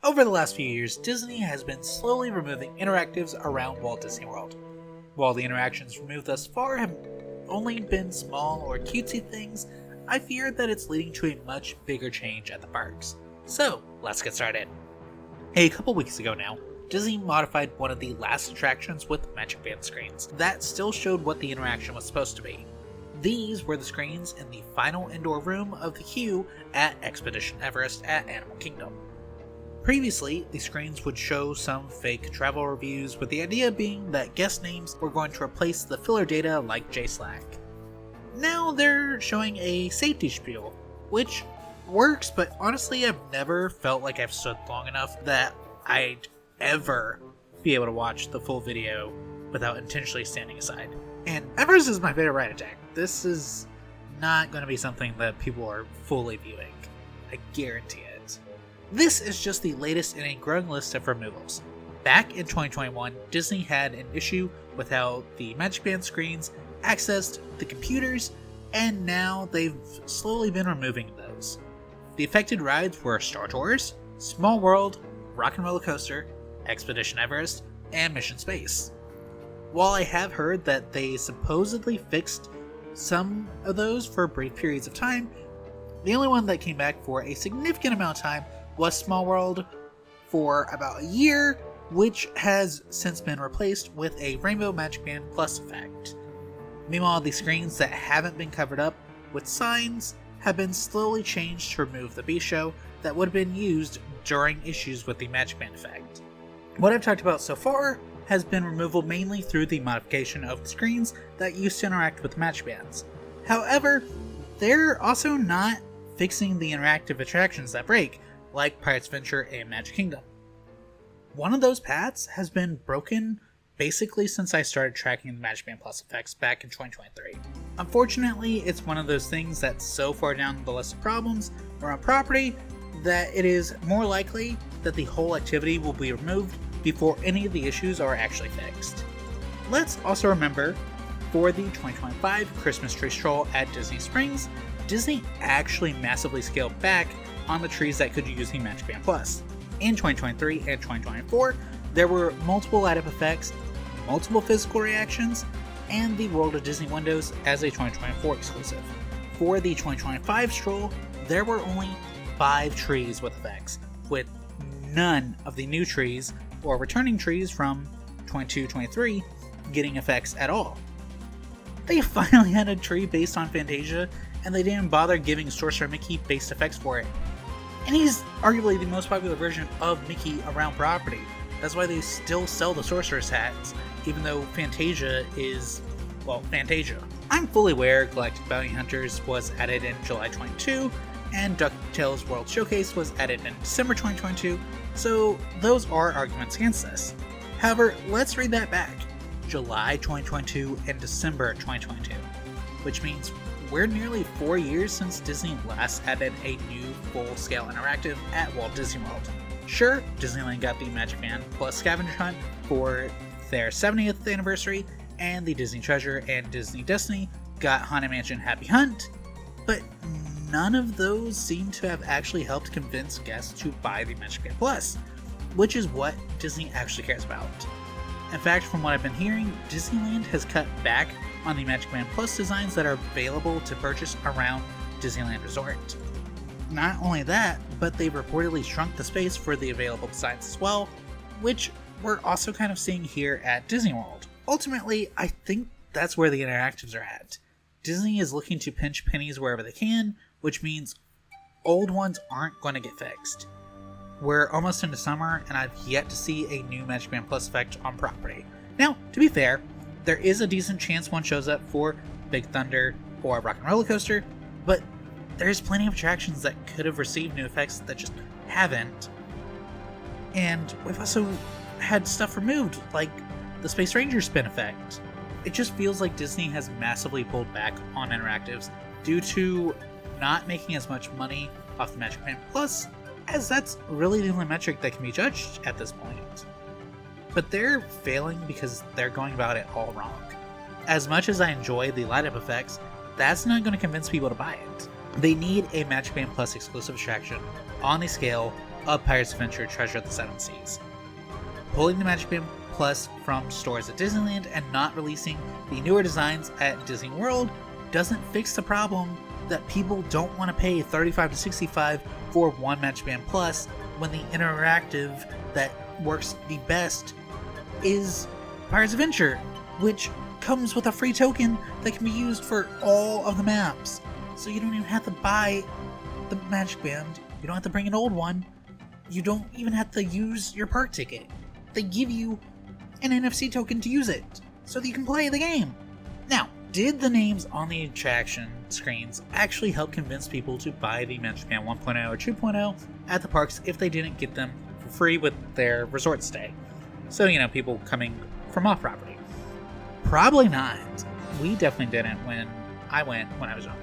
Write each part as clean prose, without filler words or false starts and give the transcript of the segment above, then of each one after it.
Over the last few years, Disney has been slowly removing interactives around Walt Disney World. While the interactions removed thus far have only been small or cutesy things, I fear that it's leading to a much bigger change at the parks. So, let's get started. A couple weeks ago now, Disney modified one of the last attractions with Magic Band screens that still showed what the interaction was supposed to be. These were the screens in the final indoor room of the queue at Expedition Everest at Animal Kingdom. Previously, the screens would show some fake travel reviews, with the idea being that guest names were going to replace the filler data like JSlack. Now they're showing a safety spiel, which works, but honestly I've never felt like I've stood long enough that I'd ever be able to watch the full video without intentionally standing aside. And Everest is my favorite ride attack. This is not going to be something that people are fully viewing. I guarantee it. This is just the latest in a growing list of removals. Back in 2021, Disney had an issue with how the Magic Band screens accessed the computers, and now they've slowly been removing those. The affected rides were Star Tours, Small World, Rock and Roller Coaster, Expedition Everest, and Mission Space. While I have heard that they supposedly fixed some of those for brief periods of time, the only one that came back for a significant amount of time was Small World for about a year, which has since been replaced with a Rainbow Magic Band Plus effect. Meanwhile, the screens that haven't been covered up with signs have been slowly changed to remove the Beast Show that would have been used during issues with the Magic Band effect. What I've talked about so far has been removal mainly through the modification of the screens that used to interact with Magic Bands. However, they're also not fixing the interactive attractions that break, like Pirate's Adventure and Magic Kingdom. One of those paths has been broken basically since I started tracking the Magic Band Plus effects back in 2023. Unfortunately, it's one of those things that's so far down the list of problems around property that it is more likely that the whole activity will be removed before any of the issues are actually fixed. Let's also remember, for the 2025 Christmas tree stroll at Disney Springs, Disney actually massively scaled back on the trees that could use the Magic Band Plus. In 2023 and 2024, there were multiple light-up effects, multiple physical reactions, and the World of Disney windows as a 2024 exclusive. For the 2025 stroll, there were only 5 trees with effects, with none of the new trees or returning trees from 22-23 getting effects at all. They finally had a tree based on Fantasia, and they didn't bother giving Sorcerer Mickey based effects for it. And he's arguably the most popular version of Mickey around property. That's why they still sell the Sorcerer's hats, even though Fantasia is, well, Fantasia. I'm fully aware Galactic Bounty Hunters was added in July 22, and DuckTales World Showcase was added in December 2022, so those are arguments against this. However, let's read that back. July 2022 and December 2022, which means we're nearly 4 years since Disney last added a new full-scale interactive at Walt Disney World. Sure, Disneyland got the Magic Band Plus Scavenger Hunt for their 70th anniversary, and the Disney Treasure and Disney Destiny got Haunted Mansion Happy Hunt, but none of those seem to have actually helped convince guests to buy the Magic Band Plus, which is what Disney actually cares about. In fact, from what I've been hearing, Disneyland has cut back on the Magic Band Plus designs that are available to purchase around Disneyland Resort. Not only that, but they've reportedly shrunk the space for the available designs as well, which we're also kind of seeing here at Disney World. Ultimately, I think that's where the interactives are at. Disney is looking to pinch pennies wherever they can, which means old ones aren't going to get fixed. We're almost into summer, and I've yet to see a new Magic Band Plus effect on property. Now, to be fair, there is a decent chance one shows up for Big Thunder or Rock and Roller Coaster, but there's plenty of attractions that could have received new effects that just haven't. And we've also had stuff removed, like the Space Ranger spin effect. It just feels like Disney has massively pulled back on interactives due to not making as much money off the Magic Band Plus, as that's really the only metric that can be judged at this point. But they're failing because they're going about it all wrong. As much as I enjoy the light-up effects, that's not going to convince people to buy it. They need a Magic Band Plus exclusive attraction on the scale of Pirates Adventure Treasure of the Seven Seas. Pulling the Magic Band Plus from stores at Disneyland and not releasing the newer designs at Disney World doesn't fix the problem that people don't want to pay $35 to $65 for one Magic Band Plus when the interactive that works the best is Pirates Adventure, which comes with a free token that can be used for all of the maps. So you don't even have to buy the Magic Band, you don't have to bring an old one, you don't even have to use your park ticket. They give you an NFC token to use it, so that you can play the game. Now, did the names on the attraction screens actually help convince people to buy the Magic Band 1.0 or 2.0 at the parks if they didn't get them for free with their resort stay? So, people coming from off-property. Probably not. We definitely didn't when I went when I was younger.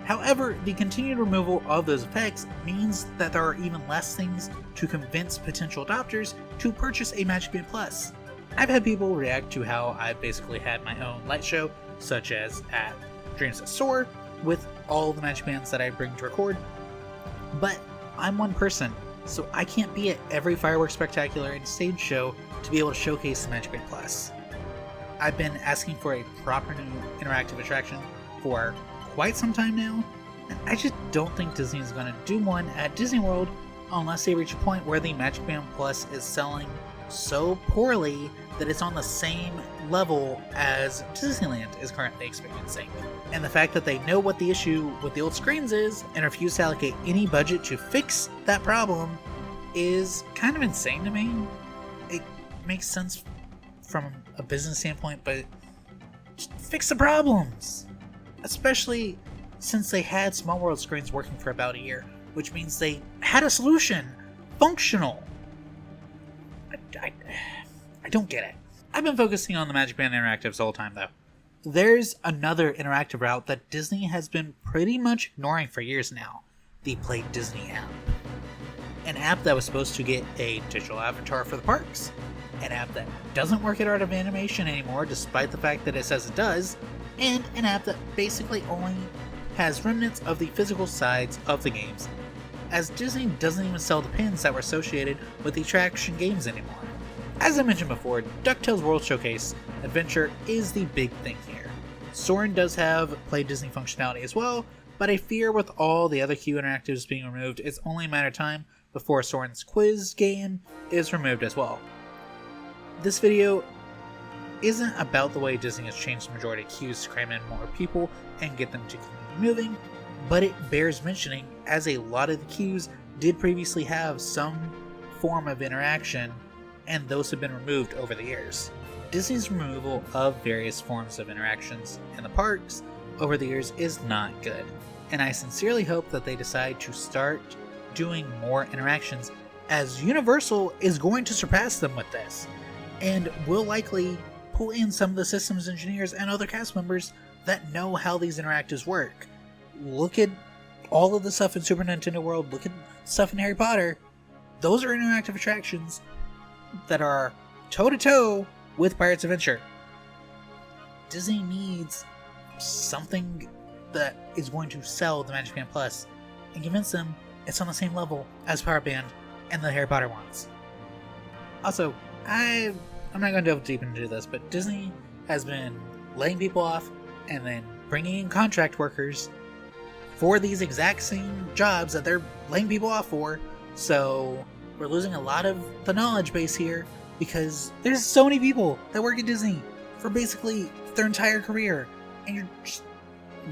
However, the continued removal of those effects means that there are even less things to convince potential adopters to purchase a Magic Band Plus. I've had people react to how I've basically had my own light show, such as at Dreams That Soar, with all the Magic Bands that I bring to record, but I'm one person, so I can't be at every fireworks spectacular and stage show to be able to showcase the Magic Band Plus. I've been asking for a proper new interactive attraction for quite some time now, and I just don't think Disney is going to do one at Disney World unless they reach a point where the Magic Band Plus is selling so poorly that it's on the same level as Disneyland is currently experiencing. And the fact that they know what the issue with the old screens is and refuse to allocate any budget to fix that problem is kind of insane to me. It makes sense from a business standpoint, but just fix the problems. Especially since they had Small World screens working for about a year, which means they had a solution. Functional. I don't get it. I've been focusing on the Magic Band Interactives the whole time, though. There's another interactive route that Disney has been pretty much ignoring for years now. The Play Disney app. An app that was supposed to get a digital avatar for the parks. An app that doesn't work at Art of Animation anymore, despite the fact that it says it does. And an app that basically only has remnants of the physical sides of the games, as Disney doesn't even sell the pins that were associated with the attraction games anymore. As I mentioned before, DuckTales World Showcase Adventure is the big thing here. Soarin' does have Play Disney functionality as well, but I fear with all the other Q interactives being removed, it's only a matter of time before Soarin's quiz game is removed as well. This video isn't about the way Disney has changed the majority of queues to cram in more people and get them to continue moving, but it bears mentioning as a lot of the queues did previously have some form of interaction, and those have been removed over the years. Disney's removal of various forms of interactions in the parks over the years is not good, and I sincerely hope that they decide to start doing more interactions, as Universal is going to surpass them with this, and will likely pull in some of the systems engineers and other cast members that know how these interactives work. Look at all of the stuff in Super Nintendo World, look at stuff in Harry Potter. Those are interactive attractions that are toe-to-toe with Pirates Adventure. Disney needs something that is going to sell the Magic Band Plus and convince them it's on the same level as Power Band and the Harry Potter ones. Also, I'm not going to delve deep into this, but Disney has been laying people off and then bringing in contract workers for these exact same jobs that they're laying people off for. So we're losing a lot of the knowledge base here because there's so many people that work at Disney for basically their entire career, and you're just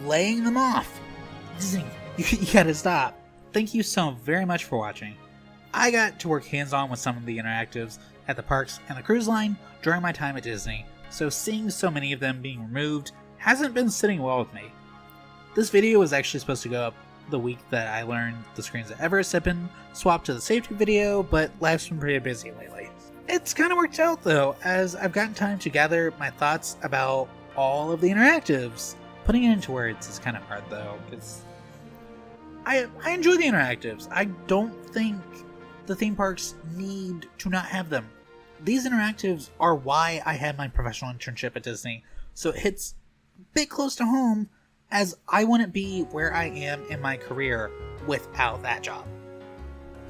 laying them off. Disney, you gotta stop. Thank you so very much for watching. I got to work hands-on with some of the interactives at the parks and the cruise line during my time at Disney, so seeing so many of them being removed hasn't been sitting well with me. This video was actually supposed to go up the week that I learned the screens at Everest had been swapped to the safety video, but life's been pretty busy lately. It's kind of worked out though, as I've gotten time to gather my thoughts about all of the interactives. Putting it into words is kind of hard though, because I enjoy the interactives. I don't think the theme parks need to not have them. These interactives are why I had my professional internship at Disney, so it hits a bit close to home, as I wouldn't be where I am in my career without that job.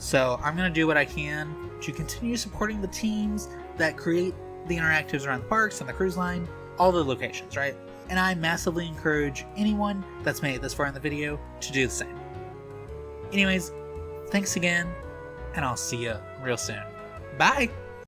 So I'm going to do what I can to continue supporting the teams that create the interactives around the parks and the cruise line, all the locations, right? And I massively encourage anyone that's made it this far in the video to do the same. Anyways, thanks again, and I'll see you real soon. Bye!